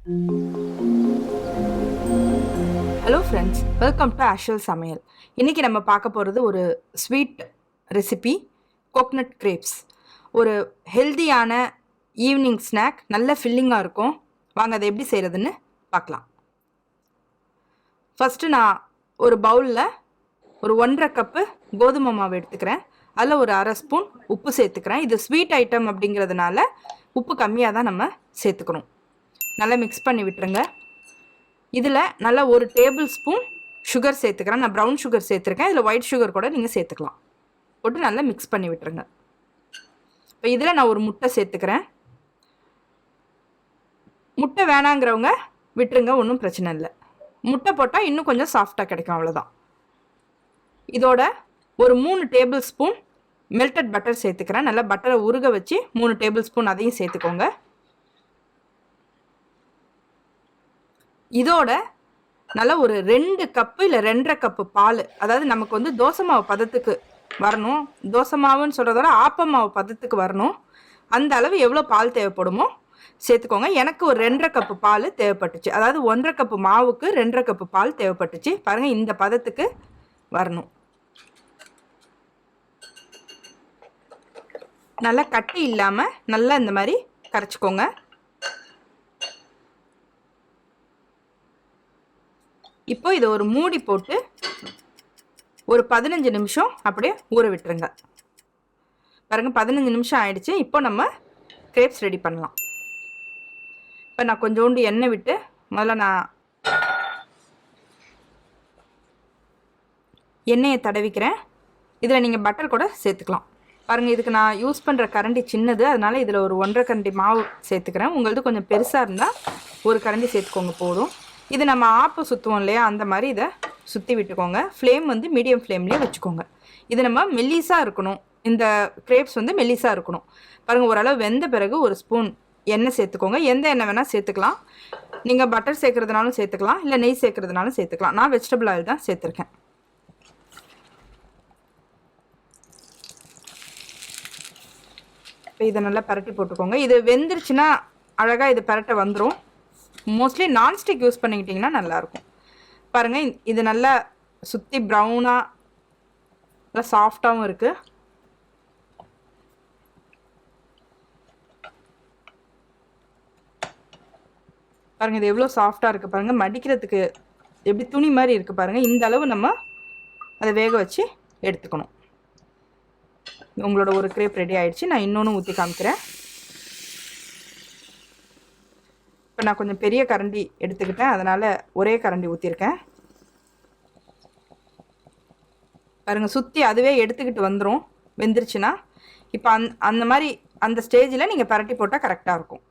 Hello friends, welcome to AshVal சமையல். இன்றைக்கி நம்ம பார்க்க போகிறது ஒரு ஸ்வீட் ரெசிபி, கோகனட் கிரேப்ஸ். ஒரு ஹெல்தியான ஈவினிங் ஸ்நாக், நல்ல ஃபில்லிங்காக இருக்கும். வாங்க அதை எப்படி செய்கிறதுன்னு பார்க்கலாம். ஃபஸ்ட்டு நான் ஒரு பவுலில் ஒரு 1.5 கப்பு கோதுமை மாவு எடுத்துக்கிறேன். அதில் ஒரு 1/2 ஸ்பூன் உப்பு சேர்த்துக்கிறேன். இது ஸ்வீட் ஐட்டம் அப்படிங்கிறதுனால உப்பு கம்மியாக தான் நம்ம சேர்த்துக்கணும். நல்லா மிக்ஸ் பண்ணி விட்டுருங்க. இதில் நல்லா 1 டேபிள் ஸ்பூன் சுகர் சேர்த்துக்கிறேன். நான் ப்ரௌன் சுகர் சேர்த்துருக்கேன். இதில் ஒயிட் சுகர் கூட நீங்கள் சேர்த்துக்கலாம். போட்டு நல்லா மிக்ஸ் பண்ணி விட்டுருங்க. இப்போ இதில் நான் ஒரு முட்டை சேர்த்துக்கிறேன். முட்டை வேணாங்கிறவங்க விட்டுருங்க, ஒன்றும் பிரச்சனை இல்லை. முட்டை போட்டால் இன்னும் கொஞ்சம் சாஃப்டாக கிடைக்கும், அவ்வளோதான். இதோட ஒரு 3 டேபிள் ஸ்பூன் மெல்டட் பட்டர் சேர்த்துக்கிறேன். நல்லா பட்டரை உருக வச்சு 3 டேபிள் ஸ்பூன் அதையும் சேர்த்துக்கோங்க. இதோட நல்லா ஒரு 2 கப்பு இல்லை 2.5 கப்பு பால், அதாவது நமக்கு வந்து தோசை மாவு பதத்துக்கு வரணும். தோசை மாவுன்னு சொல்கிறதோட ஆப்ப மாவு பதத்துக்கு வரணும். அந்த அளவு எவ்வளோ பால் தேவைப்படுமோ சேர்த்துக்கோங்க. எனக்கு ஒரு 2.5 கப்பு பால் தேவைப்பட்டுச்சு. அதாவது 1.5 கப்பு மாவுக்கு 2.5 கப்பு பால் தேவைப்பட்டுச்சு. பாருங்கள், இந்த பதத்துக்கு வரணும். நல்லா கட்டி இல்லாமல் நல்லா இந்த மாதிரி கரைச்சிக்கோங்க. இப்போ இதை ஒரு மூடி போட்டு ஒரு 15 நிமிஷம் அப்படியே ஊற விட்டுருங்க. பாருங்க, 15 நிமிஷம் ஆயிடுச்சு. இப்போ நம்ம கிரேப்ஸ் ரெடி பண்ணலாம். இப்போ நான் கொஞ்சோண்டு எண்ணெய் விட்டு முதல்ல நான் எண்ணெயை தடவிக்கிறேன். இதில் நீங்கள் பட்டர் கூட சேர்த்துக்கலாம். பாருங்கள், இதுக்கு நான் யூஸ் பண்ணுற கரண்டி சின்னது, அதனால் இதில் ஒரு 1.5 கரண்டி மாவு சேர்த்துக்கிறேன். உங்களது கொஞ்சம் பெருசாக இருந்தால் ஒரு கரண்டி சேர்த்துக்கோங்க, போதும். இது நம்ம ஆப்பு சுற்றுவோம் இல்லையா, அந்த மாதிரி இதை சுற்றி விட்டுக்கோங்க. ஃப்ளேம் வந்து மீடியம் ஃப்ளேம்லேயே வச்சுக்கோங்க. இது நம்ம மெல்லிஸாக இருக்கணும். இந்த கிரேப்ஸ் வந்து மெல்லிஸாக இருக்கணும். பாருங்கள், ஓரளவு வெந்த பிறகு ஒரு ஸ்பூன் எண்ணெய் சேர்த்துக்கோங்க. எந்த எண்ணெய் வேணால் சேர்த்துக்கலாம். நீங்கள் பட்டர் சேர்க்குறதுனாலும் சேர்த்துக்கலாம், இல்லை நெய் சேர்க்குறதுனாலும் சேர்த்துக்கலாம். நான் வெஜிடபிள் ஆயில் தான் சேர்த்துருக்கேன். இப்போ இதை நல்லா பரட்டி போட்டுக்கோங்க. இது வெந்துருச்சுன்னா அழகாக இது பரட்ட வந்துடும். மோஸ்ட்லி நான்ஸ்டிக் யூஸ் பண்ணிக்கிட்டிங்கன்னா நல்லாயிருக்கும். பாருங்கள், இது நல்லா சுற்றி ப்ரௌனாக நல்லா சாஃப்டாகவும் இருக்குது. பாருங்கள், இது எவ்வளோ சாஃப்டாக இருக்குது பாருங்கள். மடிக்கிறதுக்கு எப்படி துணி மாதிரி இருக்குது பாருங்கள். இந்த அளவு நம்ம அதை வேக வச்சு எடுத்துக்கணும். உங்களோட ஒரு கிரேப் ரெடி ஆகிடுச்சு. நான் இன்னொன்று ஊற்றி காமிக்கிறேன். இப்போ நான் கொஞ்சம் பெரிய கரண்டி எடுத்துக்கிட்டேன், அதனால் ஒரே கரண்டி ஊற்றிருக்கேன். பாருங்கள், சுற்றி அதுவே எடுத்துக்கிட்டு வந்துடும் வெந்துருச்சுன்னா. இப்போ அந்த மாதிரி அந்த ஸ்டேஜில் நீங்கள் பரட்டி போட்டால் கரெக்டாக இருக்கும்.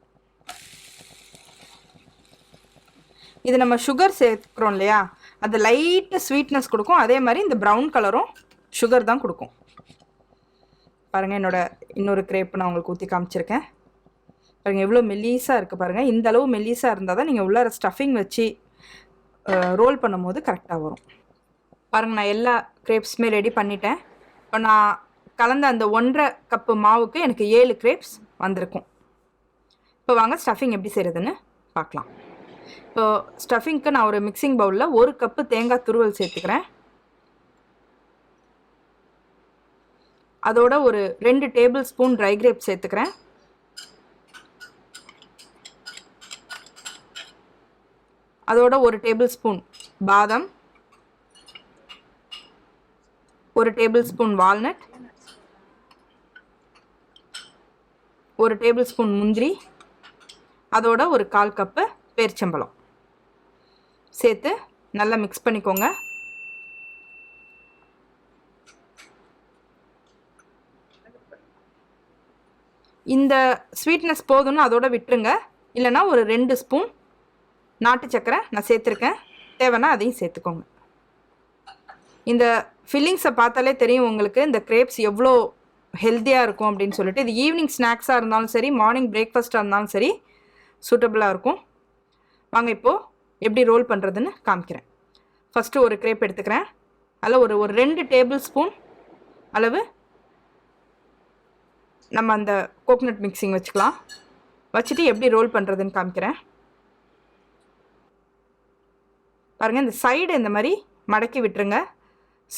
இது நம்ம சுகர் சேர்க்குறோம் இல்லையா, அது லைட்டு ஸ்வீட்னஸ் கொடுக்கும். அதே மாதிரி இந்த ப்ரௌன் கலரும் சுகர் தான் கொடுக்கும். பாருங்கள், இன்னொரு கிரேப் நான் உங்களுக்கு ஊற்றி காமிச்சிருக்கேன். பாருங்கள், எவ்வளோ மெல்லிஸாக இருக்குது பாருங்கள். இந்த அளவு மெல்லிஸாக இருந்தால் தான் நீங்கள் உள்ளார ஸ்டஃபிங் வச்சு ரோல் பண்ணும்போது கரெக்டாக வரும். பாருங்கள், நான் எல்லா கிரேப்ஸுமே ரெடி பண்ணிட்டேன். இப்போ நான் கலந்த அந்த 1.5 கப்பு மாவுக்கு எனக்கு 7 கிரேப்ஸ் வந்திருக்கும். இப்போ வாங்க ஸ்டஃபிங் எப்படி செய்கிறதுன்னு பார்க்கலாம். இப்போது ஸ்டஃபிங்க்கு நான் ஒரு மிக்சிங் பவுலில் 1 கப்பு தேங்காய் துருவல் சேர்த்துக்கிறேன். அதோட ஒரு 2 டேபிள் ஸ்பூன் ட்ரை கிரேப் சேர்த்துக்கிறேன். அதோட 1 டேபிள் ஸ்பூன் பாதாம், 1 table spoon walnut, 1 table spoon முந்திரி, அதோட ஒரு 1/4 கப்பு பேரிச்சம்பழம் சேர்த்து நல்லா மிக்ஸ் பண்ணிக்கோங்க. இந்த ஸ்வீட்னஸ் போதும்னு அதோட விட்டுருங்க. இல்லைனா ஒரு 2 ஸ்பூன் நாட்டு சக்கரை நான் சேர்த்துருக்கேன். தேவைன்னா அதையும் சேர்த்துக்கோங்க. இந்த ஃபில்லிங்ஸை பார்த்தாலே தெரியும் உங்களுக்கு இந்த கிரேப்ஸ் எவ்வளோ ஹெல்த்தியாக இருக்கும் அப்படின்னு சொல்லிட்டு. இது ஈவினிங் ஸ்நாக்ஸாக இருந்தாலும் சரி, மார்னிங் பிரேக்ஃபாஸ்ட்டாக இருந்தாலும் சரி சூட்டபுளாக இருக்கும். வாங்க இப்போது எப்படி ரோல் பண்ணுறதுன்னு காமிக்கிறேன். ஃபஸ்ட்டு ஒரு கிரேப் எடுத்துக்கிறேன். அதில் ஒரு 2 டேபிள் ஸ்பூன் அளவு நம்ம அந்த கோகனட் மிக்சிங் வச்சுக்கலாம். வச்சுட்டு எப்படி ரோல் பண்ணுறதுன்னு காமிக்கிறேன். பாருங்கள், இந்த சைடு இந்த மாதிரி மடக்கி விட்டுருங்க.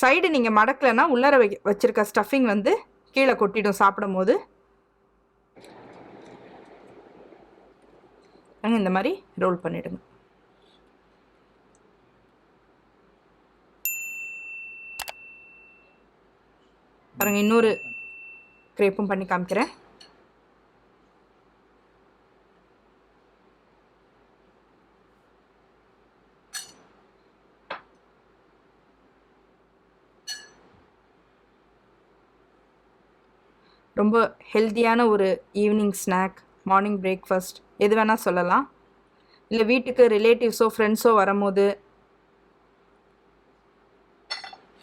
சைடு நீங்கள் மடக்கலைன்னா உள்ளார வச்சுருக்க ஸ்டஃபிங் வந்து கீழே கொட்டிடும் சாப்பிடும் போது. இந்த மாதிரி ரோல் பண்ணிவிடுங்க. பாருங்கள், இன்னொரு கிரேப்பும் பண்ணி காமிக்கிறேன். ரொம்ப ஹெல்த்தியான ஒரு ஈவினிங் ஸ்நாக், மார்னிங் பிரேக்ஃபாஸ்ட் எது வேணால் சொல்லலாம். இல்லை வீட்டுக்கு ரிலேட்டிவ்ஸோ ஃப்ரெண்ட்ஸோ வரும்போது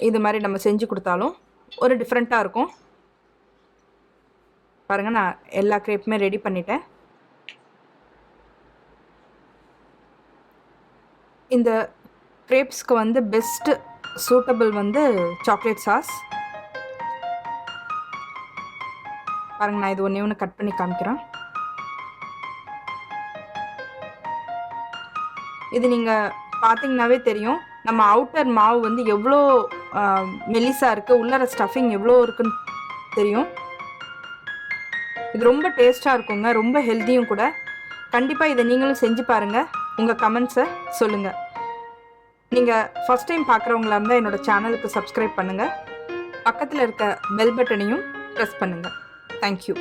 இது மாதிரி நம்ம செஞ்சு கொடுத்தாலும் ஒரு டிஃப்ரெண்ட்டாக இருக்கும். பாருங்கள், நான் எல்லா கிரேப்புமே ரெடி பண்ணிட்டேன். இந்த கிரேப்ஸ்க்கு வந்து பெஸ்ட்டு சூட்டபிள் வந்து சாக்லேட் சாஸ். பாருங்கள், நான் இது ஒன்று கட் பண்ணி காமிக்கிறேன். இது நீங்கள் பார்த்தீங்கன்னாவே தெரியும், நம்ம அவுட்டர் மாவு வந்து எவ்வளோ மெலிசாக இருக்குது, உள்ளார ஸ்டஃபிங் எவ்வளோ இருக்குன்னு தெரியும். இது ரொம்ப டேஸ்ட்டாக இருக்குங்க, ரொம்ப ஹெல்த்தியும் கூட. கண்டிப்பாக இதை நீங்களும் செஞ்சு பாருங்கள். உங்கள் கமெண்ட்ஸை சொல்லுங்கள். நீங்கள் ஃபஸ்ட் டைம் பார்க்குறவங்களா இருந்தால் என்னோடய சேனலுக்கு சப்ஸ்கிரைப் பண்ணுங்கள். பக்கத்தில் இருக்க பெல் பட்டனையும் ப்ரெஸ் பண்ணுங்கள். Thank you.